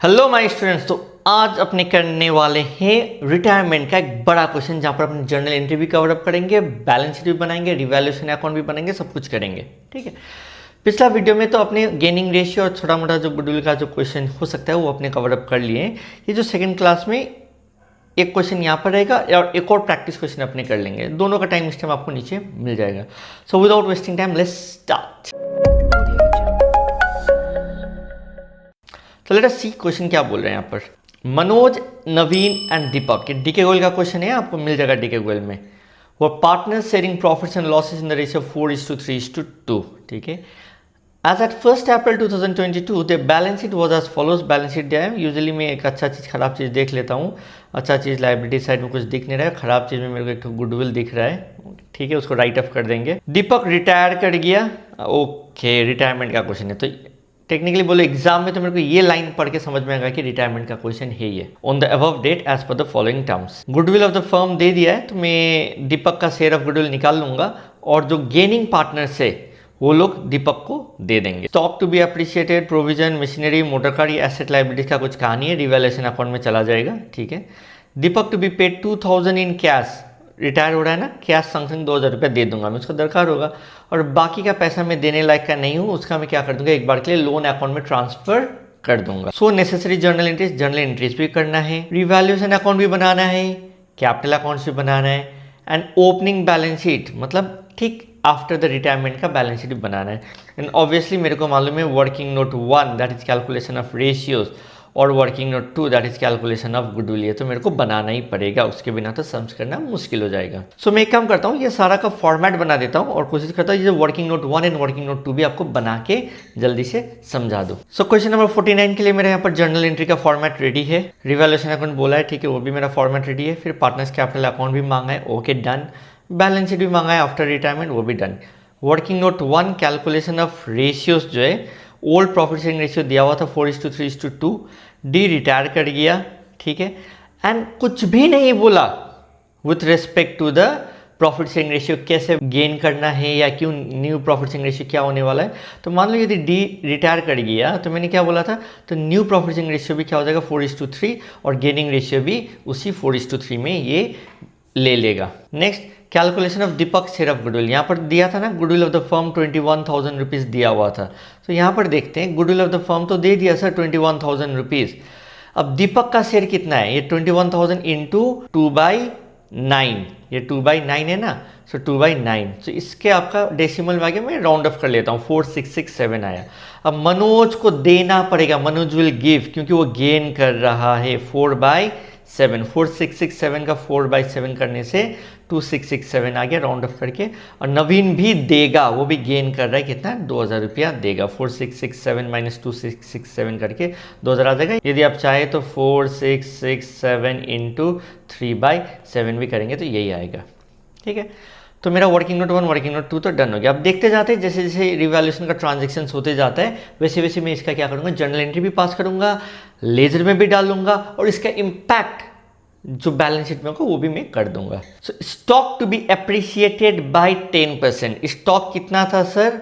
Hello my students. तो आज अपने करने वाले हैं रिटायरमेंट का एक बड़ा क्वेश्चन, जहाँ पर अपने जर्नल एंट्री भी कवर अप करेंगे, बैलेंस शीट भी बनाएंगे, रिवैल्यूएशन अकाउंट भी बनाएंगे, सब कुछ करेंगे। ठीक है। पिछला वीडियो में तो अपने गेनिंग रेशियो और छोटा मोटा जो गुडविल का जो क्वेश्चन हो सकता है वो अपने कवर अप कर लिए हैं। ये जो सेकंड क्लास में एक क्वेश्चन यहाँ पर रहेगा और एक और प्रैक्टिस क्वेश्चन अपने कर लेंगे। दोनों का टाइम इस टाइम आपको नीचे मिल जाएगा। So without wasting time let's start. तो लेट अस सी क्वेश्चन क्या बोल रहे हैं यहाँ पर। मनोज, नवीन एंड दीपक, ये डीके गोयल का क्वेश्चन है, आपको मिल जाएगा डीके गोयल में। वो partners sharing profits and losses in the ratio 4:3:2। ठीक है। As at 1 April 2022 the balance sheet was as follows. Balance sheet दिया है। यूजुअली मैं एक अच्छा चीज़ खराब चीज़ देख लेता हूँ। अच्छा चीज़ लाइबिलिटी साइड में कुछ दिख नहीं रहा है, खराब चीज़ में मेरे को एक गुडविल दिख रहा है। ठीक है, उसको राइट ऑफ कर देंगे। दीपक रिटायर कर गया। ओके, रिटायरमेंट का क्वेश्चन है। तो टेक्निकली बोलो एग्जाम में तो मेरे को ये लाइन पढ़ के समझ में आएगा कि रिटायरमेंट का क्वेश्चन है ये। On the above date as per the following terms. Goodwill of the firm दे दिया है, तो मैं दीपक का शेयर ऑफ गुडविल निकाल लूंगा और जो गेनिंग पार्टनर्स है वो लोग दीपक को दे देंगे। Stock to be appreciated, provision, machinery, motor car, ये एसेट लाइबिलिटीज का कुछ कहानी है, रिवैल्यूएशन अकाउंट में चला जाएगा। ठीक है। Deepak to be paid 2000 in cash. Retire हो रहा है ना, कैश समथिंग 2000 रुपये दे दूंगा मैं, उसको दरकार होगा। और बाकी का पैसा मैं देने लायक का नहीं हूँ, उसका मैं क्या कर दूंगा, एक बार के लिए लोन अकाउंट में ट्रांसफर कर दूंगा। सो नेसेसरी जर्नल एंट्रीज भी करना है, रिवैल्यूएशन अकाउंट भी बनाना है, कैपिटल अकाउंट्स भी बनाना है, एंड ओपनिंग बैलेंस शीट मतलब ठीक आफ्टर द रिटायरमेंट का बैलेंस शीट बनाना है। एंड ऑब्वियसली मेरे को मालूम है working note 1 that is calculation of ratios और working note 2 that is calculation of goodwill, ये तो मेरे को बनाना ही पड़ेगा, उसके बिना तो सम्स करना मुश्किल हो जाएगा। सो मैं एक काम करता हूँ, ये सारा का फॉर्मेट बना देता हूँ और कोशिश करता हूँ ये working note 1 and working note 2 भी आपको बना के जल्दी से समझा दूँ। सो क्वेश्चन नंबर 49 के लिए मेरे यहाँ पर जर्नल एंट्री का फॉर्मेट रेडी है, रिवैल्यूएशन अकाउंट बोला है, ठीक है, वो भी मेरा फॉर्मेट रेडी है। फिर पार्टनर्स कैपिटल अकाउंट भी मांगा है, ओके डन। बैलेंस शीट भी मांगा है आफ्टर रिटायरमेंट, वो भी done. Working note 1 calculation of ratios जो है, ओल्ड प्रॉफिट शेयरिंग रेशियो दिया हुआ था 4:3:2, डी रिटायर कर गया। ठीक है। एंड कुछ भी नहीं बोला with respect to the profit sharing ratio, कैसे गेन करना है या क्यों न्यू प्रॉफिट शेयरिंग रेशियो क्या होने वाला है। तो मान लो यदि डी रिटायर कर गया तो मैंने क्या बोला था, तो न्यू प्रॉफिट शेयरिंग रेशियो भी क्या हो जाएगा 4:3 और गेनिंग रेशियो भी उसी 4:3 में ये ले लेगा। Next calculation of Deepak share of goodwill, यहाँ पर दिया था ना goodwill of the firm 21,000 rupees दिया हुआ था। तो यहाँ पर देखते हैं गुडविल ऑफ द फर्म तो दे दिया सर 21,000 रुपीज़। अब दीपक का शेयर कितना है, ये 21,000 इंटू 2/9, ये 2/9 है ना, सो 2/9। तो इसके आपका डेसिमल में आगे मैं राउंड ऑफ कर लेता हूँ, 4667 आया। अब मनोज को देना पड़ेगा, मनोज विल गिव, क्योंकि वो गेन कर रहा है 4/7, 4667 का 4/7 करने से 2667 आ गया राउंड ऑफ करके। और नवीन भी देगा, वो भी गेन कर रहा है, कितना 2000 रुपया देगा। 4667 माइनस 2667 करके 2000 आ जाएगा। यदि आप चाहे तो 4667 इंटू 3/7 भी करेंगे तो यही आएगा। ठीक है। तो मेरा वर्किंग नोट 1 वर्किंग नोट 2 तो डन हो गया। अब देखते जाते हैं, जैसे जैसे रिवैल्यूएशन का ट्रांजेक्शन होते जाता है वैसे वैसे मैं इसका क्या करूँगा, जर्नल एंट्री भी पास करूँगा, लेजर में भी डालूंगा और इसका इम्पैक्ट जो बैलेंस शीट में होगा वो भी मैं कर दूंगा। So stock to be appreciated by 10%। Stock कितना था सर,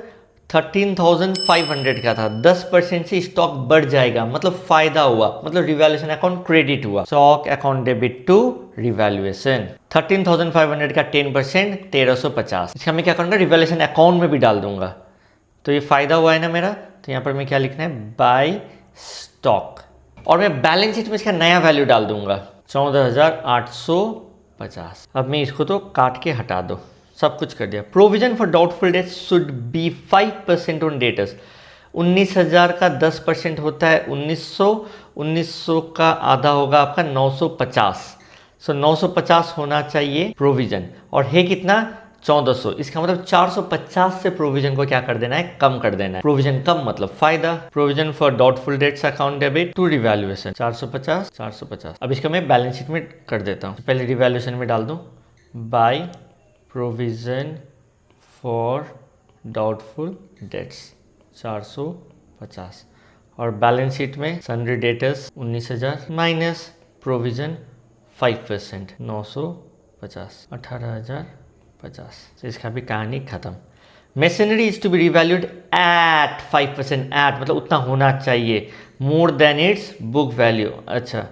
13,500 का था, 10% से स्टॉक बढ़ जाएगा, मतलब फायदा हुआ, मतलब रिवैल्यूएशन अकाउंट क्रेडिट हुआ। Stock account debit to revaluation, 13,500 का 10% 1350। इसका मैं क्या करूँगा, रिवैल्यूएशन अकाउंट में भी डाल दूंगा। तो ये फायदा हुआ है ना मेरा, तो यहाँ पर मैं क्या लिखना है, बाय स्टॉक, और मैं बैलेंस शीट में इसका नया वैल्यू डाल दूंगा 14,850। अब मैं इसको तो काट के हटा दो, सब कुछ कर दिया। Provision for doubtful dates should be 5% on debtors. 19,000 का 10% होता है 1900, 1900 का आधा होगा आपका 950। सो 950 होना चाहिए प्रोविजन, और है कितना 1400। इसका मतलब 450 से प्रोविजन को क्या कर देना है, कम कर देना है। प्रोविजन कम मतलब फायदा। Provision for doubtful debts account debit to revaluation 450 450। अब इसका मैं बैलेंस शीट में कर देता हूँ। पहले रिवैल्यूएशन में डाल दूँ by provision for doubtful debts 450, और बैलेंस शीट में सन्ड्री डेटर्स 19,000 माइनस प्रोविजन 5% 950 18,050। तो इसका भी कहानी खत्म। Machinery is to be revalued at 5%, at मतलब उतना होना चाहिए, more than its book value. अच्छा,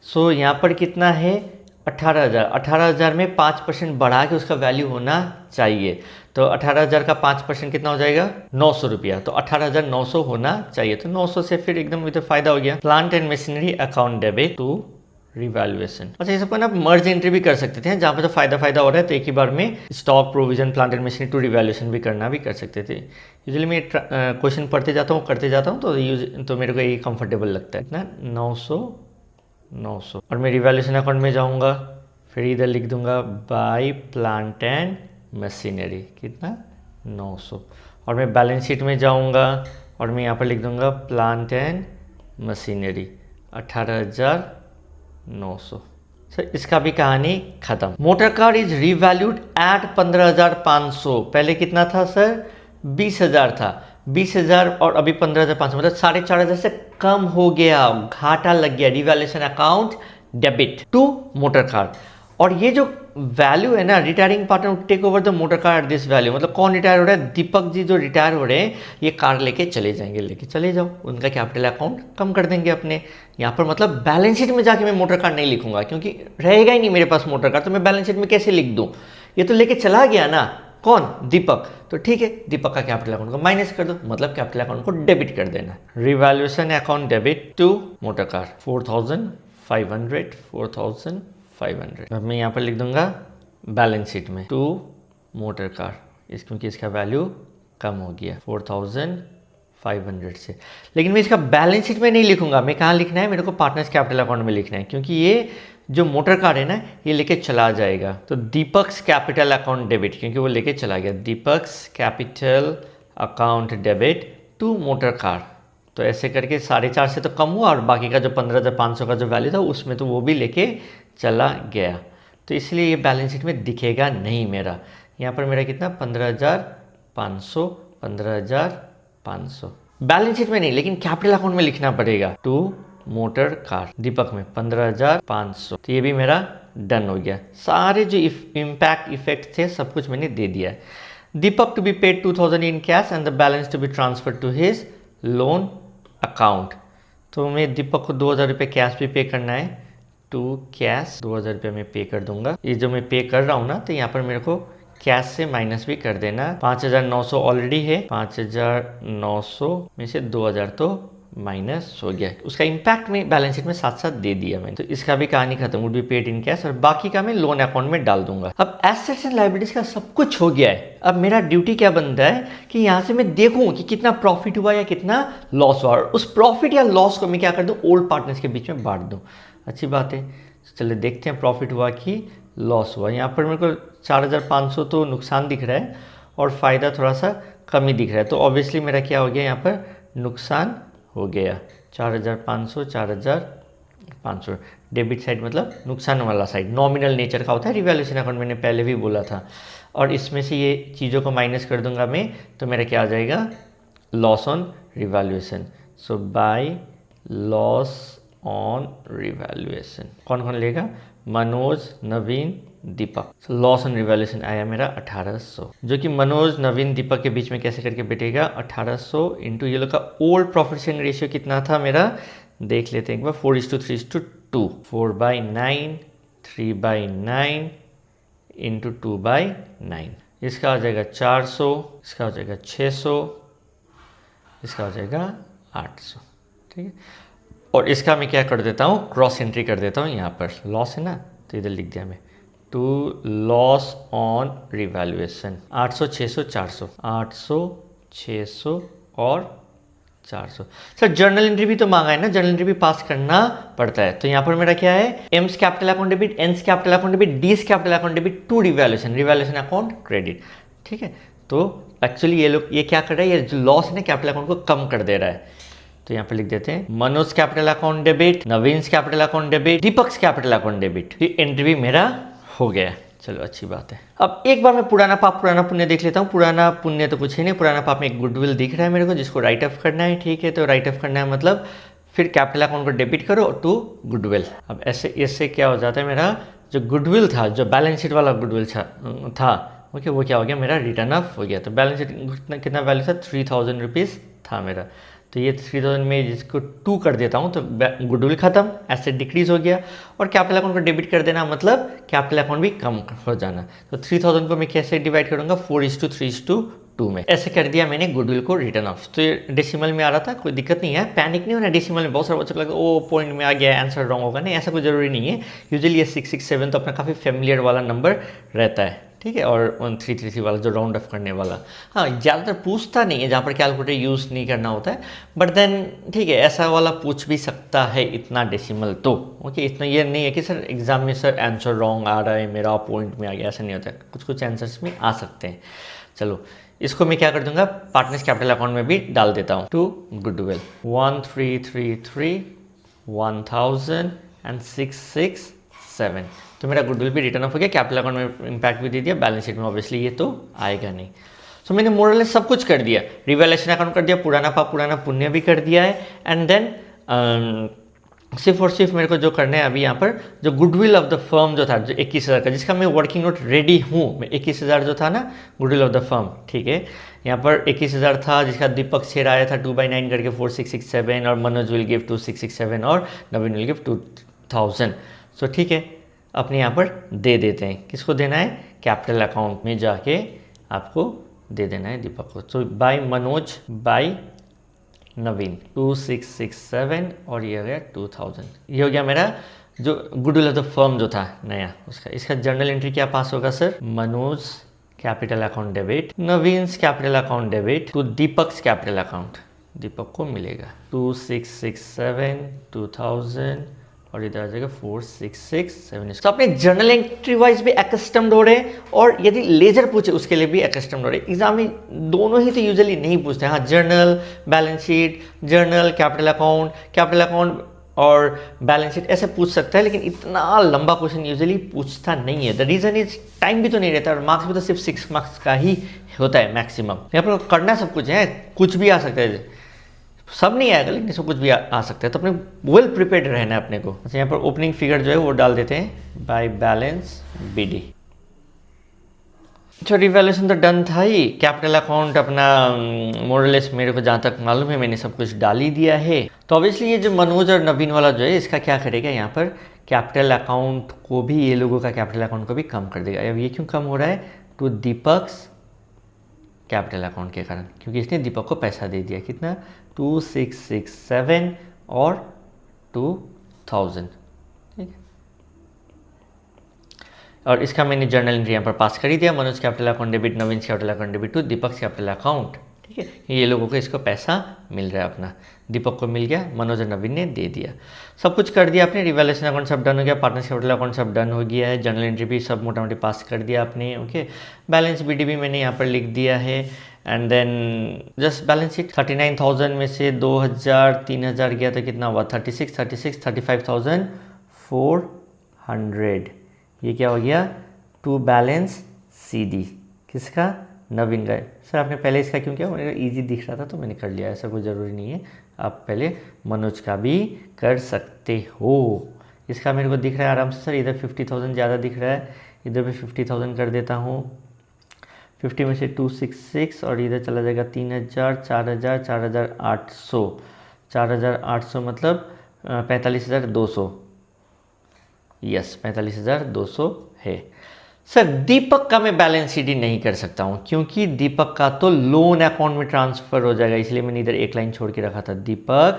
सो यहाँ पर कितना है 18,000, 18,000 में 5% बढ़ा के उसका वैल्यू होना चाहिए। तो 18,000 का 5% कितना हो जाएगा 900 रुपया, तो 18,900 होना चाहिए। तो 900 से फिर एकदम इधर फायदा हो गया। Plant and machinery account debit to revaluation. अच्छा, ये सबको ना मर्ज एंट्री भी कर सकते थे, जहाँ पे तो फायदा हो रहा है तो एक ही बार में stock provision plant and machinery to revaluation भी करना भी कर सकते थे। यूजुअली मैं क्वेश्चन पढ़ते जाता हूँ करते जाता हूँ तो मेरे को ये कंफर्टेबल लगता है। इतना 900 और मैं रिवैल्यूएशन अकाउंट में जाऊँगा, फिर इधर लिख दूंगा बाय प्लांट एंड मशीनरी कितना 900, और मैं बैलेंस शीट में जाऊँगा और मैं यहाँ पर लिख दूंगा प्लांट एंड मशीनरी 18,900। सर इसका भी कहानी खत्म। Motor car is revalued at 15,500। पहले कितना था सर 20,000 था, 20,000 और अभी 15,500 मतलब 4,500 से कम हो गया, घाटा लग गया। Revaluation account debit to motor car. और ये जो वैल्यू है ना, retiring partner take over the motor car at this value, मतलब कौन रिटायर हो रहा है, दीपक जी जो रिटायर हो रहे हैं ये कार लेके चले जाएंगे, लेके चले जाओ, उनका कैपिटल अकाउंट कम कर देंगे अपने। यहाँ पर मतलब बैलेंस शीट में जाके मैं मोटर कार नहीं लिखूंगा, क्योंकि रहेगा ही नहीं मेरे पास मोटर कार, तो मैं बैलेंस शीट में कैसे लिख दूँ, ये तो लेके चला गया ना, कौन दीपक, तो ठीक है दीपक का कैपिटल अकाउंट को माइनस कर दो, मतलब कैपिटल अकाउंट को डेबिट कर देना। Revaluation account debit to motor car 4,500। अब मैं यहाँ पर लिख दूंगा बैलेंस शीट में टू मोटर कार, क्योंकि इसका वैल्यू कम हो गया 4,500 से। लेकिन मैं इसका बैलेंस शीट में नहीं लिखूंगा, मैं कहाँ लिखना है, मेरे को पार्टनर्स कैपिटल अकाउंट में लिखना है, क्योंकि ये जो मोटर कार है ना ये लेके चला जाएगा। तो दीपक्स कैपिटल अकाउंट डेबिट, क्योंकि वो लेके चला गया, Deepak's capital account debit to motor car. तो ऐसे करके 4,500 से तो कम हुआ, और बाकी का जो 15,500 का जो वैल्यू था उसमें तो वो भी लेके चला गया, तो इसलिए ये बैलेंस शीट में दिखेगा नहीं मेरा। यहाँ पर मेरा कितना 15,500 बैलेंस शीट में नहीं, लेकिन कैपिटल अकाउंट में लिखना पड़ेगा टू मोटर कार, दीपक में 15,500। तो ये भी मेरा डन हो गया। सारे जो इम्पैक्ट इफेक्ट थे सब कुछ मैंने दे दिया है। Deepak to be paid 2,000 in cash and the balance to be transfer to his loan account. तो मैं दीपक को 2,000 रुपये कैश भी पे करना है, टू कैश 2,000 रुपये मैं पे कर दूंगा। ये जो मैं पे कर रहा हूँ ना, तो यहाँ पर मेरे को कैश से माइनस भी कर देना। 5,900 ऑलरेडी है, 5,900 में से 2,000 तो माइनस हो गया, उसका इम्पैक्ट में बैलेंस शीट में साथ साथ दे दिया मैंने। तो इसका भी कहानी खत्म, would be paid in cash, और बाकी का मैं लोन अकाउंट में डाल दूंगा। अब एसेट्स एंड लायबिलिटीज का सब कुछ हो गया है। अब मेरा ड्यूटी क्या बनता है कि यहाँ से मैं देखूँ कि कितना प्रॉफिट हुआ या कितना लॉस हुआ, और उस प्रॉफिट या लॉस को मैं क्या कर दूँ, ओल्ड पार्टनर्स के बीच में बांट दूँ। अच्छी बात है, चलिए देखते हैं प्रॉफिट हुआ कि लॉस हुआ। यहाँ पर मेरे को 4,500 तो नुकसान दिख रहा है और फ़ायदा थोड़ा सा कम ही दिख रहा है, तो ऑब्वियसली मेरा क्या हो गया, यहाँ पर नुकसान हो गया। 4,500 डेबिट साइड मतलब नुकसान वाला साइड, नॉमिनल नेचर का होता है रिवैल्यूएशन अकाउंट, मैंने पहले भी बोला था। और इसमें से ये चीज़ों को माइनस कर दूंगा मैं, तो मेरा क्या आ जाएगा, loss on revaluation. So by loss on revaluation कौन कौन लेगा, मनोज, नवीन, दीपक। लॉस ऑन रिवैल्यूएशन आया मेरा 1,800, जो कि मनोज, नवीन, दीपक के बीच में कैसे करके बैठेगा 1,800 इंटू ये लोग का ओल्ड प्रॉफिट शेयरिंग रेशियो कितना था मेरा, देख लेते हैं एक बार, 4:3:2, 4/9, 3/9 इंटू 2/9। इसका हो जाएगा 400, इसका हो जाएगा 600, इसका हो जाएगा 800। ठीक है, और इसका मैं क्या कर देता हूँ, क्रॉस एंट्री कर देता हूँ। यहाँ पर लॉस है ना, तो इधर लिख दिया मैं टू लॉस ऑन रिवैल्यूएशन 800, 600, 400, 800, 600 और 400। सर जर्नल एंट्री भी तो मांगा है ना, जर्नल एंट्री भी पास करना पड़ता है। तो यहाँ पर मेरा क्या है, M's capital account debit, N's capital account debit, D's capital account debit to revaluation account credit. ठीक है, तो एक्चुअली ये लोग ये क्या कर रहा है, ये जो लॉस है ना कैपिटल अकाउंट को कम कर दे रहा है। तो यहाँ पे लिख देते हैं Manoj capital account debit, Naveen's capital account debit, Deepak's capital account debit. ये एंट्री भी मेरा हो गया, चलो अच्छी बात है। अब एक बार मैं पुराना पाप पुराना पुण्य देख लेता हूँ। पुराना पुण्य तो कुछ ही नहीं, पुराना पाप में एक गुडविल दिख रहा है मेरे को, जिसको राइट ऑफ करना है। ठीक है, तो राइट ऑफ करना है मतलब फिर कैपिटल अकाउंट को डेबिट करो टू गुडविल। अब ऐसे इससे क्या हो जाता है, मेरा जो गुडविल था, जो बैलेंस शीट वाला गुडविल था ओके, वो क्या हो गया मेरा रिटर्न ऑफ हो गया। तो बैलेंस शीट कितना वैल्यू था, 3000 रुपीज़ था मेरा। तो ये 3000 में जिसको 2 कर देता हूँ तो गुडविल खत्म, एसेट डिक्रीज हो गया। और कैपिटल अकाउंट को डेबिट कर देना मतलब कैपिटल अकाउंट भी कम हो जाना। तो 3000 को मैं कैसे डिवाइड करूँगा, 4:3:2 में। ऐसे कर दिया मैंने गुडविल को रिटर्न ऑफ। तो ये डेसिमल में आ रहा था, कोई दिक्कत नहीं है, पैनिक नहीं होना। डेसिमल में बहुत सारे बच्चों को लगा ओ पॉइंट में आ गया, आंसर रॉन्ग होगा। नहीं, ऐसा कोई ज़रूरी नहीं है। यूजुअली ये 667 तो अपना काफ़ी फेमिलियर वाला नंबर रहता है, ठीक है। और 1333 वाला जो राउंड ऑफ करने वाला, हाँ ज़्यादातर पूछता नहीं है जहाँ पर कैलकुलेटर यूज़ नहीं करना होता है। बट देन ठीक है, ऐसा वाला पूछ भी सकता है इतना डेसिमल तो। ओके, इतना ये नहीं है कि सर एग्जाम में सर आंसर रॉन्ग आ रहा है मेरा, पॉइंट में आ गया, ऐसा नहीं होता है। कुछ कुछ आंसर्स में आ सकते हैं। चलो इसको मैं क्या कर दूंगा, पार्टनर्स कैपिटल अकाउंट में भी डाल देता हूँ। To goodwill 1333 1000 and 667। तो मेरा गुडविल भी रिटर्न ऑफ हो गया, कैपिटल अकाउंट में इम्पैक्ट भी दे दिया, बैलेंस शीट में ऑब्वियसली ये तो आएगा नहीं। सो मैंने मोरलेस सब कुछ कर दिया, रिवैल्यूएशन अकाउंट कर दिया, पुराना पाप पुराना पुण्य भी कर दिया है। एंड देन सिर्फ और सिर्फ मेरे को जो करना है अभी यहाँ पर, जो गुडविल ऑफ द फर्म जो था, जो 21,000 का, जिसका मैं वर्किंग नोट रेडी हूँ, मैं 21,000 जो था ना गुडविल ऑफ द फर्म, ठीक है। यहाँ पर 21,000 था, जिसका दीपक शेर आया था 2/9 करके 4667, और मनोज विल गिव 2667, और नवीन विल गिव 2000। सो ठीक है, अपने यहाँ पर दे देते हैं। किसको देना है, कैपिटल अकाउंट में जाके आपको दे देना है दीपक को। तो बाय मनोज बाय नवीन 2667, और ये हो गया 2000। ये हो गया मेरा जो गुडविल ऑफ द फर्म जो था नया उसका। इसका जर्नल एंट्री क्या पास होगा sir, Manoj capital account debit, Naveen's capital account debit to Deepak's capital account. Deepak को मिलेगा 2667 2000, और इधर आ जाएगा 4667। तो अपने जर्नल एंट्री वाइज भी एकस्टम्ड हो रहे हैं, और यदि लेजर पूछे उसके लिए भी एकस्टम्ड हो रहे हैं। एग्जाम में दोनों ही तो यूजुअली नहीं पूछते हैं। हाँ, journal, balance sheet, journal, capital account और बैलेंस शीट ऐसे पूछ सकता है, लेकिन इतना लंबा क्वेश्चन यूजुअली पूछता नहीं है। द रीज़न इज टाइम भी तो नहीं रहता, और मार्क्स भी तो सिर्फ 6 मार्क्स का ही होता है मैक्सिमम। यहाँ पर करना सब कुछ है, कुछ भी आ सकता है, सब नहीं आएगा लेकिन इसमें कुछ भी आ सकता है। तो अपने वेल प्रिपेयर्ड रहना है अपने को। अच्छा, यहाँ पर ओपनिंग फिगर जो है वो डाल देते हैं बाय बैलेंस BD। अच्छा, रिवैल्यूएशन तो डन था ही, कैपिटल अकाउंट अपना मोरलेस मेरे को जहाँ तक मालूम है मैंने सब कुछ डाल ही दिया है। तो ऑब्वियसली ये जो मनोज और नवीन वाला जो है, इसका क्या करेगा, यहाँ पर कैपिटल अकाउंट को भी, ये लोगों का कैपिटल अकाउंट को भी कम कर देगा। अब ये क्यों कम हो रहा है, टू दीपक्स कैपिटल अकाउंट के कारण, क्योंकि इसने दीपक को पैसा दे दिया। कितना, 2667 और 2000, ठीक है। और इसका मैंने जर्नल एंट्री यहाँ पर पास कर ही दिया, Manoj capital account debit, Naveen capital account debit to Deepak capital account, ठीक है। ये लोगों को इसको पैसा मिल रहा है अपना, दीपक को मिल गया, मनोज और नवीन ने दे दिया। सब कुछ कर दिया आपने, रिवैल्यूएशन अकाउंट सब डन हो गया, पार्टनर्स कैपिटल अकाउंट सब डन हो गया है, जर्नल एंट्री भी सब मोटा मोटी पास कर दिया आपने, ओके। बैलेंस BD भी मैंने यहाँ पर लिख दिया है। And then just balance sheet 39,000 में से 2,000 3,000 गया तो कितना हुआ, 35,400। ये क्या हो गया, टू बैलेंस CD। किसका, नवीन का। सर आपने पहले इसका क्यों किया, मेरा इजी दिख रहा था तो मैंने कर लिया, ऐसा कोई ज़रूरी नहीं है। आप पहले मनोज का भी कर सकते हो। इसका मेरे को दिख रहा है आराम से सर, इधर 50,000 ज़्यादा दिख रहा है, इधर भी 50,000 कर देता हूँ। 50 में से 266, और इधर चला जाएगा 3,000 4,000 4,800 4,800 मतलब 45,200। यस, 45,200 है। सर दीपक का मैं बैलेंस CD नहीं कर सकता हूँ, क्योंकि दीपक का तो लोन अकाउंट में ट्रांसफ़र हो जाएगा, इसलिए मैंने इधर एक लाइन छोड़ के रखा था, दीपक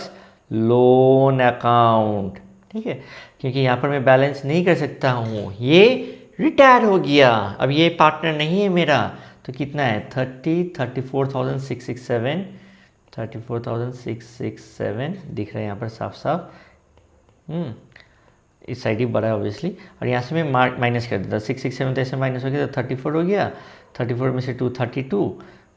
लोन अकाउंट, ठीक है। क्योंकि यहाँ पर मैं बैलेंस नहीं कर सकता हूँ, ये रिटायर हो गया, अब ये पार्टनर नहीं है मेरा। तो कितना है, 34,667 34,667 दिख रहा है यहाँ पर साफ साफ। इस साइड ही बड़ा है ऑब्वियसली, और यहाँ से मैं माइनस कर देता, 667 तो ऐसे माइनस हो गया तो 34 हो गया, 34 में से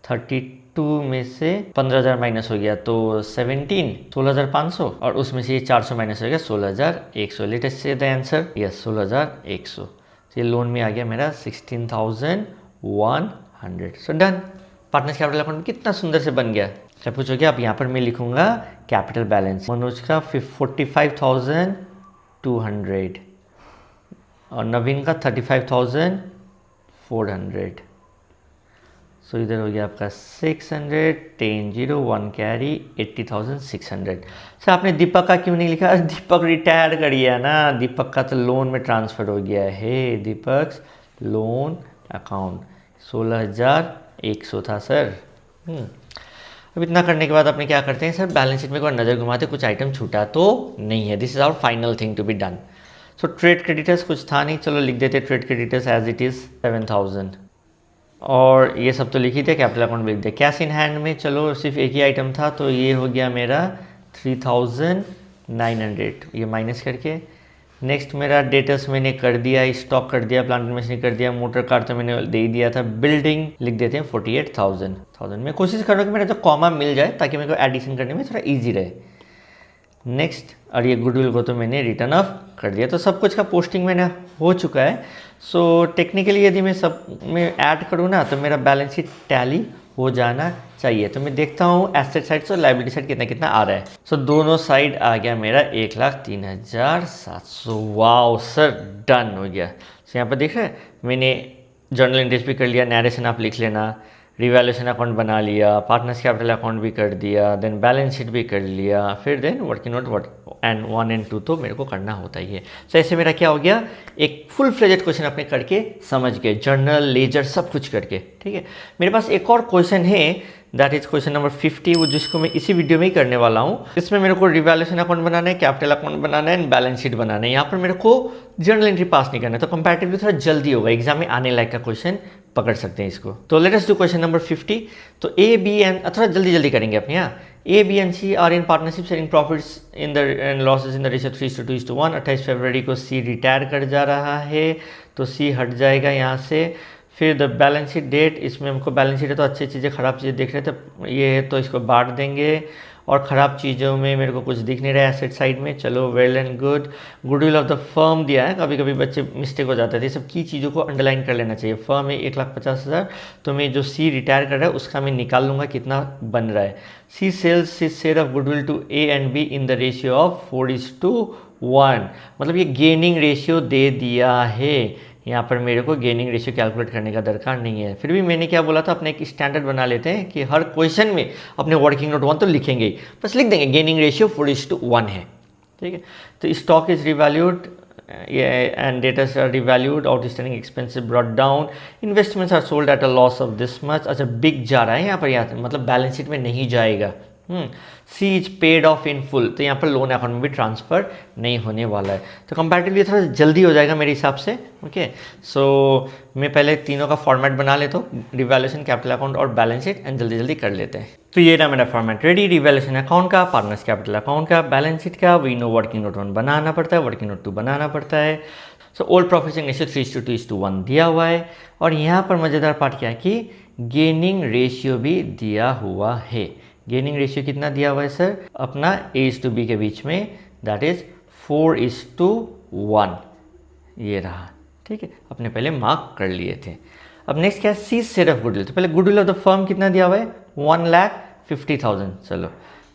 32 में से 15,000 माइनस हो गया तो 16,500, और उसमें से ये 400 माइनस हो गया 16,100। लेटेस्ट से द आंसर, यस 16,100। तो ये लोन में आ गया मेरा 16,100। So done, partners capital account कितना सुंदर से बन गया। क्या पूछोगे, अब यहाँ पर मैं लिखूंगा कैपिटल बैलेंस, मनोज का 45,200 और नवीन का 35,400, सो इधर हो गया आपका 600, 10 0 1 कैरी 80,600। सर आपने दीपक का क्यों नहीं लिखा? दीपक रिटायर कर गया ना, दीपक का तो लोन में ट्रांसफ़र हो गया है। दीपक लोन अकाउंट 16,100 था सर। अब इतना करने के बाद अपने क्या करते हैं सर, बैलेंस शीट में एक बार नज़र घुमाते कुछ आइटम छूटा तो नहीं है। This is our final thing to be done. So trade creditors कुछ था नहीं, चलो लिख देते trade creditors as it is 7,000। और ये सब तो लिख ही थे, कैपिटल अकाउंट में लिख दिया। कैश इन हैंड में चलो सिर्फ एक ही आइटम था तो ये हो गया मेरा 3,900, ये माइनस करके। नेक्स्ट मेरा डेटर्स मैंने कर दिया, स्टॉक कर दिया, प्लांट मशीनरी कर दिया, मोटर कार तो मैंने दे ही दिया था। बिल्डिंग लिख देते हैं 48,000। मैं कोशिश कर रहा हूँ कि मेरा जो कॉमा मिल जाए ताकि मेरे को एडिशन करने में थोड़ा ईजी रहे। नेक्स्ट, और ये गुडविल को तो मैंने रिटर्न ऑफ कर दिया, तो सब कुछ का पोस्टिंग मैंने हो चुका है। सो टेक्निकली यदि मैं सब में ऐड करूँ ना तो मेरा बैलेंस शीट टैली हो जाना चाहिए। तो मैं देखता हूँ एसेट साइड से लायबिलिटी साइड कितना कितना आ रहा है। सो दोनों साइड आ गया मेरा 1,03,700। वाओ सर, डन हो गया। सो यहाँ पर देख रहे हैं मैंने जर्नल एंट्रीज भी कर लिया, नैरेशन आप लिख लेना, रिवैल्यूएशन अकाउंट बना लिया, पार्टनर्स कैपिटल अकाउंट भी कर दिया, देन बैलेंस शीट भी कर लिया, फिर देन वर्किंग नोट एंड 1 और 2 तो मेरे को करना होता ही है। तो ऐसे मेरा क्या हो गया, एक फुल फ्लेजेड क्वेश्चन अपने करके समझ गए, जर्नल लेजर सब कुछ करके। ठीक है, मेरे पास एक और क्वेश्चन है, दैट इज क्वेश्चन नंबर 50, वो जिसको मैं इसी वीडियो में ही करने वाला हूँ। इसमें मेरे को रिवैल्यूएशन अकाउंट बनाना है, कैपिटल अकाउंट बनाना है एंड बैलेंस शीट बनाना है। यहाँ पर मेरे को जर्नल एंट्री पास नहीं करना है, तो कंपैरेटिवली थोड़ा जल्दी होगा, एग्जाम में आने लायक का क्वेश्चन पकड़ सकते हैं इसको। तो let us do question number 50। तो ए बी एंड थोड़ा जल्दी करेंगे अपने यहाँ। A B and C are in partnership sharing profits in the and losses in the ratio 3:2:1। 28 फरवरी को सी रिटायर कर जा रहा है तो सी हट जाएगा यहाँ से। फिर द बैलेंस शीट डेट, इसमें हमको बैलेंस शीट है तो अच्छी चीज़ें खराब चीज़ें देख रहे थे, ये है तो इसको बांट देंगे। और ख़राब चीज़ों में मेरे को कुछ दिख नहीं रहा है एसेट साइड में, चलो well and good. Goodwill of the firm दिया है, कभी कभी बच्चे मिस्टेक हो जाते थे, सब की चीज़ों को अंडरलाइन कर लेना चाहिए। फर्म है 1,50,000, तो मैं जो सी रिटायर कर रहा है उसका मैं निकाल लूँगा कितना बन रहा है। C sells his share of goodwill to A and B in the ratio of 4:1, मतलब ये गेनिंग रेशियो दे दिया है। यहाँ पर मेरे को गेनिंग रेशियो कैलकुलेट करने का दरकार नहीं है। फिर भी मैंने क्या बोला था, अपने एक स्टैंडर्ड बना लेते हैं कि हर क्वेश्चन में अपने वर्किंग नोट 1 तो लिखेंगे ही, बस लिख देंगे गेनिंग रेशियो 4:1 है। ठीक है, तो stock is revalued and debtors are revalued, outstanding expensive brought down, investments are sold at a loss of this much. अच्छा, बिक जा रहा है यहाँ पर मतलब बैलेंस शीट में नहीं जाएगा। C is paid off in full, तो यहाँ पर लोन अकाउंट में भी ट्रांसफ़र नहीं होने वाला है, तो कंपैरेटिवली थोड़ा जल्दी हो जाएगा मेरे हिसाब से। ओके, सो मैं पहले तीनों का फॉर्मेट बना लेता हूँ, रिवैल्यूएशन, कैपिटल अकाउंट और बैलेंस शीट, एंड जल्दी करते हैं। तो ये रहा मेरा फॉर्मेट रेडी, रिवैल्यूएशन अकाउंट का, पार्टनर्स कैपिटल अकाउंट का, बैलेंस शीट का। वी नो वर्किंग नोट 1 बनाना पड़ता है, वर्किंग नोट 2 बनाना पड़ता है। सो ओल्ड प्रॉफिट रेशियो 3:2:1 दिया हुआ है। और यहाँ पर मज़ेदार पार्ट क्या है कि गेनिंग रेशियो भी दिया हुआ है। गेनिंग रेशियो कितना दिया हुआ है सर, अपना A/B के बीच में, दैट इज 4:1, ये रहा। ठीक है, अपने पहले मार्क कर लिए थे। अब नेक्स्ट क्या है, सी शेयर ऑफ गुडविल। तो पहले गुडविल ऑफ द फर्म कितना दिया हुआ है, 1,50,000। चलो,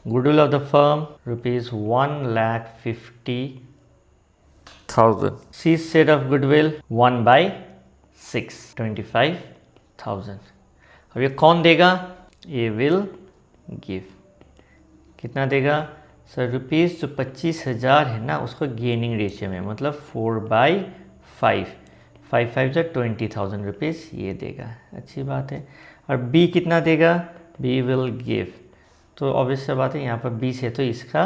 goodwill of the firm ₹1,50,000। C share of goodwill 1/6, 25,000। अब ये कौन देगा, ये विल गिव। कितना देगा सर, रुपीज़ जो 25,000 है ना उसको गेनिंग रेशियो में, मतलब 4/5, 5/5 20,000 रुपीज़ ये देगा। अच्छी बात है। और बी कितना देगा, बी विल गिव, तो ऑब्वियस सी बात है यहाँ पर 20 है तो इसका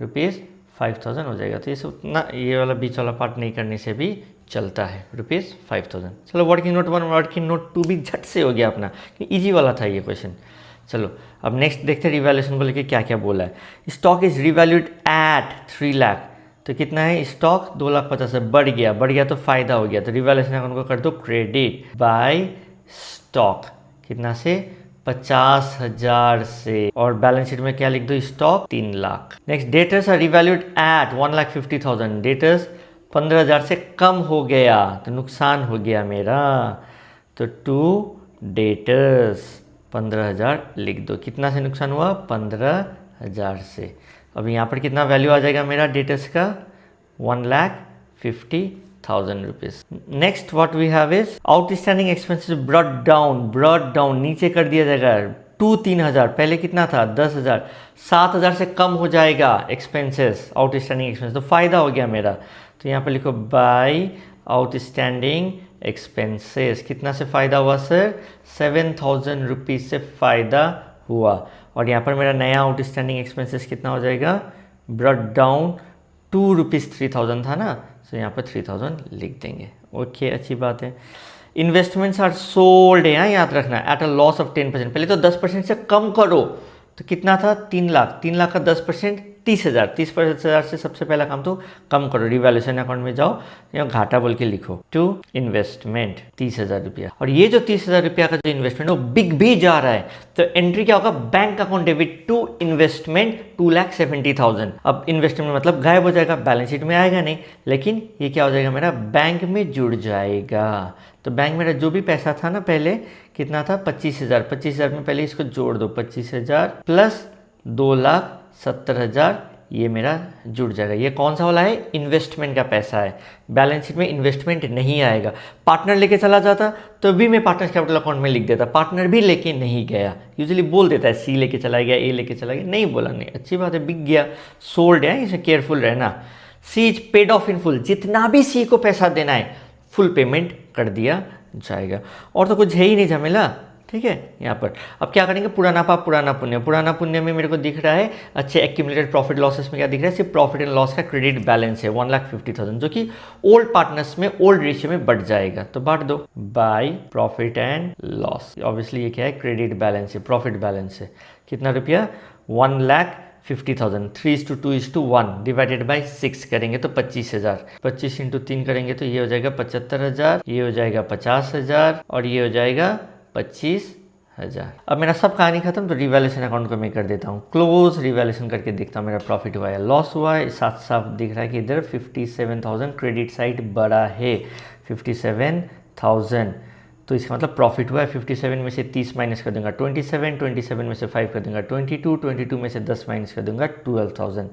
₹5,000 हो जाएगा। तो ये सब उतना, ये वाला बीच वाला पार्ट नहीं करने से भी चलता है, ₹5,000। चलो, वर्किंग नोट 1 वर्किंग नोट 2 भी झट से हो गया अपना, ईजी वाला था ये क्वेश्चन। चलो, अब नेक्स्ट देखते हैं रिवैल्यूएशन को लेके क्या क्या बोला है। Stock is revalued at 3 lakh, तो कितना है स्टॉक, 2,50,000 से बढ़ गया तो फायदा हो गया, तो रिवैल्यूएशन अकाउंट को कर दो क्रेडिट बाय स्टॉक, कितना से 50,000 से, और बैलेंस शीट में क्या लिख दो, stock 3 lakh. Next, debtors are revalued at 1,50,000, debtors 15,000 से कम हो गया तो नुकसान हो गया मेरा, तो टू डेटर्स 15,000 लिख दो। कितना से नुकसान हुआ, 15,000 से। अब यहाँ पर कितना वैल्यू आ जाएगा मेरा डेटर्स का, 1,50,000। 1000 rupees. Next what we have is outstanding expenses brought down नीचे कर दिया जाएगा टू 3000, पहले कितना था 10,000, 7,000 से कम हो जाएगा एक्सपेंसेस, आउटस्टैंडिंग एक्सपेंस, तो फायदा हो गया मेरा। तो यहाँ पर लिखो बाय आउटस्टैंडिंग एक्सपेंसेस, कितना से फ़ायदा हुआ सर? 7,000 रुपीज़ से फ़ायदा हुआ। और यहाँ पर मेरा नया आउटस्टैंडिंग एक्सपेंसेस कितना हो जाएगा? ब्रॉट डाउन टू रुपीज़ 3,000 था ना, तो यहाँ पर 3,000 लिख देंगे। ओके, अच्छी बात है। इन्वेस्टमेंट्स आर सोल्ड है, याद रखना, एट अ लॉस ऑफ 10%। पहले तो 10% से कम करो, तो कितना था? 3 लाख। 3 लाख का 10% 30,000। 30,000 से सबसे पहला काम तो कम करो, रिवैल्यूएशन अकाउंट में जाओ, यहाँ घाटा बोल के लिखो टू इन्वेस्टमेंट 30,000 रुपया। और ये जो 30,000 रुपया का जो इन्वेस्टमेंट है वो बिग भी जा रहा है, तो एंट्री क्या होगा? Bank account debit to investment 2,70,000। अब इन्वेस्टमेंट मतलब गायब हो जाएगा, बैलेंस शीट में आएगा नहीं, लेकिन ये क्या हो जाएगा? मेरा बैंक में जुड़ जाएगा। तो बैंक मेरा जो भी पैसा था ना पहले, कितना था? 25,000। 25,000 में पहले इसको जोड़ दो, 25,000 प्लस 2,70,000, ये मेरा जुड़ जाएगा। ये कौन सा वाला है? इन्वेस्टमेंट का पैसा है। बैलेंस शीट में इन्वेस्टमेंट नहीं आएगा। पार्टनर लेके चला जाता तो भी मैं पार्टनर कैपिटल अकाउंट में लिख देता, पार्टनर भी लेके नहीं गया। यूजुअली बोल देता है सी लेके चला गया, ए लेके चला गया, नहीं बोला, नहीं, अच्छी बात है, बिक गया, सोल्ड है, इसे केयरफुल रहना। C is paid off in full, जितना भी सी को पैसा देना है फुल पेमेंट कर दिया जाएगा। और तो कुछ है ही नहीं झमेला, ठीक है। यहाँ पर अब क्या करेंगे? पुराना पाप पुराना पुण्य। पुराना पुण्य में मेरे को दिख रहा है अच्छे एक्यूमुलेटेड प्रॉफिट लॉसेस में क्या दिख रहा है? सिर्फ प्रॉफिट एंड लॉस का क्रेडिट बैलेंस है 1,50,000, जो कि ओल्ड पार्टनर्स में ओल्ड रेशियो में बढ़ जाएगा, तो बांट दो by profit and loss. Obviously ये क्या है? क्रेडिट बैलेंस है, प्रॉफिट बैलेंस है। कितना रुपया? 1,50,000। 3:2:1 डिवाइडेड बाई 6 करेंगे तो 25,000। 25 × 3 करेंगे तो ये हो जाएगा 75,000, ये हो जाएगा 50,000 और ये हो जाएगा 25,000। अब मेरा सब कहानी खत्म, तो रिवैल्यूएशन अकाउंट को मैं कर देता हूँ क्लोज। रिवैल्यूएशन करके देखता हूँ मेरा प्रॉफिट हुआ है लॉस हुआ है। साथ साथ दिख रहा है कि इधर 57,000 क्रेडिट साइड बड़ा है, 57,000, तो इसका मतलब प्रॉफिट हुआ है। 57 में से 30 माइनस कर दूंगा 27, 27 में से 5 कर दूंगा 22, 22 में से 10 माइनस कर दूंगा 12,000।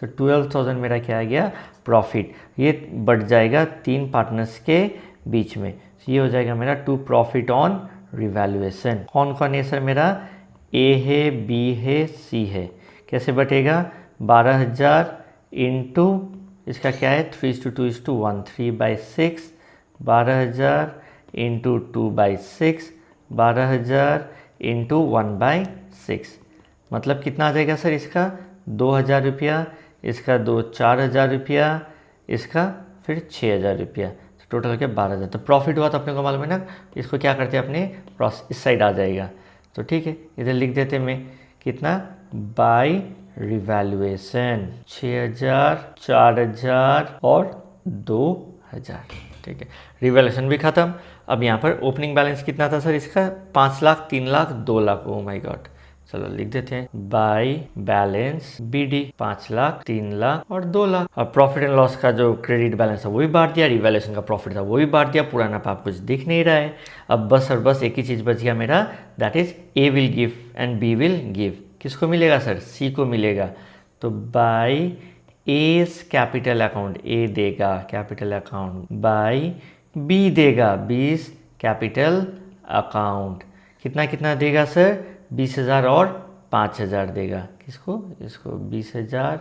तो 12,000 मेरा क्या आ गया? प्रॉफिट। ये बढ़ जाएगा 3 पार्टनर्स के बीच में, ये हो जाएगा मेरा टू प्रॉफिट ऑन रिवैल्यूएशन। कौन कौन है सर? मेरा ए है, बी है, सी है। कैसे बटेगा? 12,000 इंटू इसका क्या है? 3:2:1, 3/6, 12,000 इंटू 2/6, 12,000 इंटू 1/6, मतलब कितना आ जाएगा सर? इसका 2,000 रुपया, इसका 4,000 रुपया, इसका फिर 6,000 रुपया, टोटल हो गया 12,000। तो प्रॉफिट हुआ तो अपने को मालूम है ना, इसको क्या करते हैं अपने इस साइड आ जाएगा, तो ठीक है, इधर लिख देते मैं कितना? बाय रिवैल्यूएशन 6,000, 4,000 और 2,000, ठीक है। रिवैल्यूएशन भी खत्म। अब यहाँ पर ओपनिंग बैलेंस कितना था सर इसका? 5 lakh, 3 lakh, 2 lakh. Oh my god, चलो लिख देते हैं by balance BD 5 lakh, 3 lakh और 2 लाख। और प्रॉफिट एंड लॉस का जो क्रेडिट बैलेंस है वो भी बांट दिया, रिवैल्यूएशन का प्रॉफिट था वो भी बांट दिया, पुराना पाप कुछ दिख नहीं रहा है। अब बस और बस एक ही चीज़ बच गया मेरा, that is A will give and B will give. किसको मिलेगा सर? सी को मिलेगा। तो by S capital account, A देगा कैपिटल अकाउंट, बाय बी देगा बीस कैपिटल अकाउंट। कितना कितना देगा सर? 20,000 और 5,000 देगा। किसको? इसको 20,000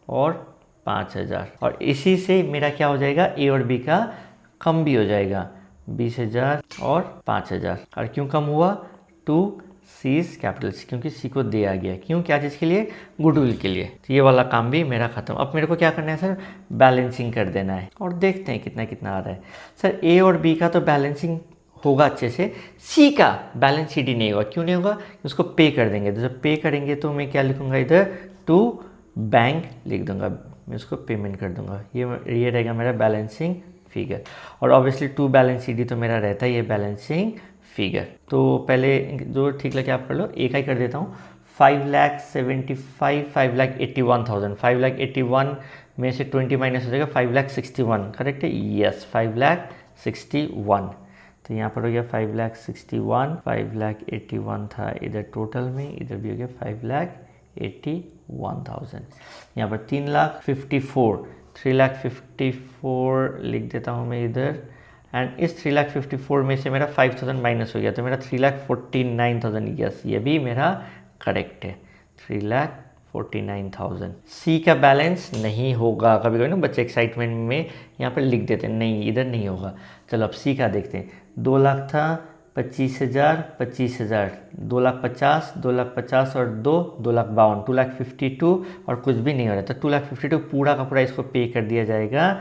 और 5,000। और इसी से मेरा क्या हो जाएगा? ए और बी का कम भी हो जाएगा, 20,000 और 5,000। और क्यों कम हुआ? टू सीज कैपिटल, क्योंकि सी को दिया गया। क्यों? क्या चीज़ के लिए? गुडविल के लिए। तो ये वाला काम भी मेरा खत्म। अब मेरे को क्या करना है सर? बैलेंसिंग कर देना है और देखते हैं कितना कितना आ रहा है। सर ए और बी का तो बैलेंसिंग होगा अच्छे से, सी का बैलेंस शीट ही नहीं होगा। क्यों नहीं होगा? उसको पे कर देंगे। तो जब पे करेंगे तो मैं क्या लिखूंगा इधर? टू बैंक लिख दूंगा, मैं उसको पेमेंट कर दूंगा। ये रहेगा मेरा बैलेंसिंग फिगर। और ऑब्वियसली टू बैलेंस शीट ही तो मेरा रहता है ये बैलेंसिंग फिगर। तो पहले जो ठीक लगे आप कर लो, एक ही कर देता हूँ। 5,75,000, 5,81,000, 5,81,000 में से 20 माइनस हो जाएगा 5,61,000, करेक्ट है? यस, 5,61,000। तो यहाँ पर हो गया 5,61,000, 5,81,000 था इधर टोटल में, इधर भी हो गया 5,81,000। यहाँ पर 3,54,000, 3,54,000 लिख देता हूँ मैं इधर, एंड इस 3,54,000 में से मेरा 5,000 माइनस हो गया तो मेरा 3,49,000, यस ये भी मेरा करेक्ट है, 3,49,000। सी का बैलेंस नहीं होगा, कभी कभी ना बच्चे एक्साइटमेंट में यहाँ पर लिख देते हैं, नहीं इधर नहीं होगा। चलो अब सी का देखते हैं। 2 लाख था, 25,000, 25,000, 2,50,000, 2,50,000 और 2,52,000, 2,52,000 और कुछ भी नहीं हो रहा था। 2,52,000 पूरा का पूरा इसको पे कर दिया जाएगा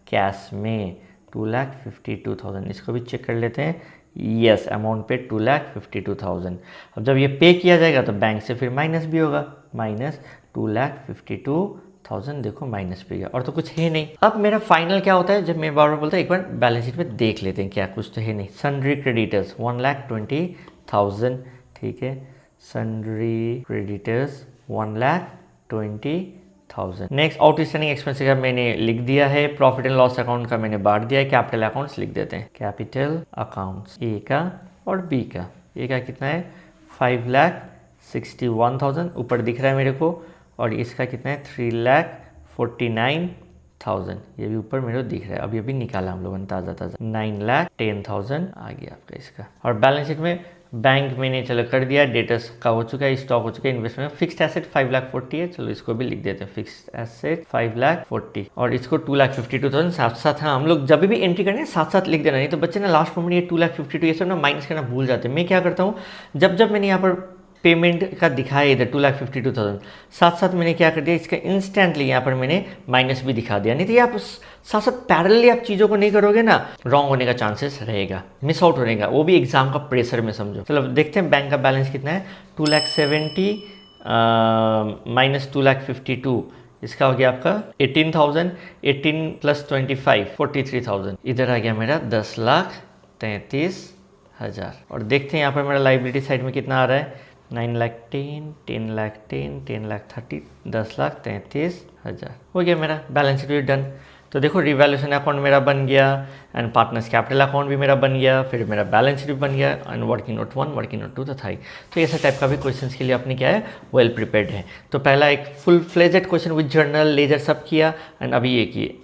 कैश में, 2,52,000। इसको भी चेक कर लेते हैं, यस अमाउंट पे 2,52,000। अब जब ये पे किया जाएगा तो बैंक से फिर माइनस भी होगा, माइनस 2,52,000, देखो माइनस पे गया और तो कुछ है नहीं। अब मेरा फाइनल क्या होता है, जब मैं बार बार बोलता हूँ एक बार बैलेंस शीट में देख लेते हैं क्या कुछ तो है नहीं। सन्ड्री क्रेडिटर्स 1,20,000, ठीक है, sundry creditors 1,20,000। Next outstanding expenses का मैंने लिख दिया है, प्रॉफिट एंड लॉस अकाउंट का मैंने बांट दिया है, कैपिटल अकाउंट्स लिख देते हैं, कैपिटल अकाउंट्स ए का और बी का। ए का कितना है 5,61,000 ऊपर दिख रहा है मेरे को, और इसका कितना है 3,49,000, ये भी ऊपर मेरे को दिख रहा है, अभी अभी निकाला हम लोगों ने ताज़ा 9,10,000 आ गया आपका इसका। और बैलेंस शीट में बैंक मैंने चलो कर दिया, डेटर्स का हो चुका है, स्टॉक हो चुका है, इन्वेस्टमेंट फिक्स्ड एसेट 5,40,000 है, चलो इसको भी लिख देते हैं, फिक्स्ड एसेट 5,40,000 और इसको 2,52,000 साथ साथ। हाँ, हम लोग जब भी एंट्री करने साथ साथ लिख देना, नहीं तो बच्चे ना लास्ट मोमेंट ये 2,52,000 ये सब ना माइनस करना भूल जाते हैं। मैं क्या करता हूँ, जब मैंने यहाँ पर पेमेंट का दिखाया इधर 2,52,000, साथ साथ मैंने क्या कर दिया, इसका इंस्टेंटली यहाँ पर मैंने माइनस भी दिखा दिया। नहीं तो आप साथ साथ पैरेलली आप चीज़ों को नहीं करोगे ना, रॉन्ग होने का चांसेस रहेगा, मिस आउट होने का, वो भी एग्जाम का प्रेशर में समझो। चलो देखते हैं बैंक का बैलेंस कितना है, 2,70,000 माइनस 2,52,000, इसका हो गया आपका 18,000, 18 प्लस 25 43,000, इधर आ गया मेरा 10,33,000। और देखते हैं यहाँ पर मेरा लाइबिलिटी साइड में कितना आ रहा है, 9,10,000, 10,10,000, 10,30,000, 10,33,000 हो गया मेरा बैलेंस शीट भी डन। तो देखो रिवैल्यूएशन अकाउंट मेरा बन गया, एंड पार्टनर्स कैपिटल अकाउंट भी मेरा बन गया, फिर मेरा बैलेंस शीट भी बन गया, and working note 1, working note 2 तो था ही। तो ऐसा टाइप का भी क्वेश्चंस के लिए अपने क्या है वेल प्रिपेयर्ड है। तो पहला एक full fledged question with journal ledger सब किया, एंड अभी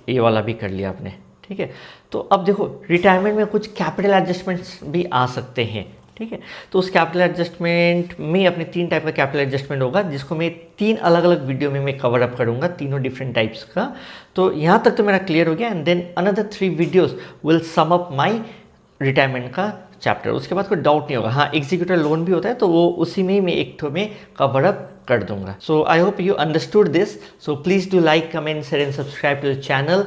ये वाला भी कर लिया आपने, ठीक है। तो अब देखो रिटायरमेंट में कुछ कैपिटल एडजस्टमेंट्स भी आ सकते हैं, ठीक है। तो उस कैपिटल एडजस्टमेंट में अपने 3 टाइप का कैपिटल एडजस्टमेंट होगा, जिसको मैं 3 अलग अलग वीडियो में मैं कवर अप करूंगा, तीनों डिफरेंट टाइप्स का। तो यहाँ तक तो मेरा क्लियर हो गया, and then another 3 videos will sum up my retirement का चैप्टर। उसके बाद कोई डाउट नहीं होगा। हाँ, एग्जीक्यूटिव लोन भी होता है, तो वो उसी में ही मैं एक ठो में कवर अप कर दूंगा। So I hope you understood this. So please do like, comment, share and subscribe to the channel.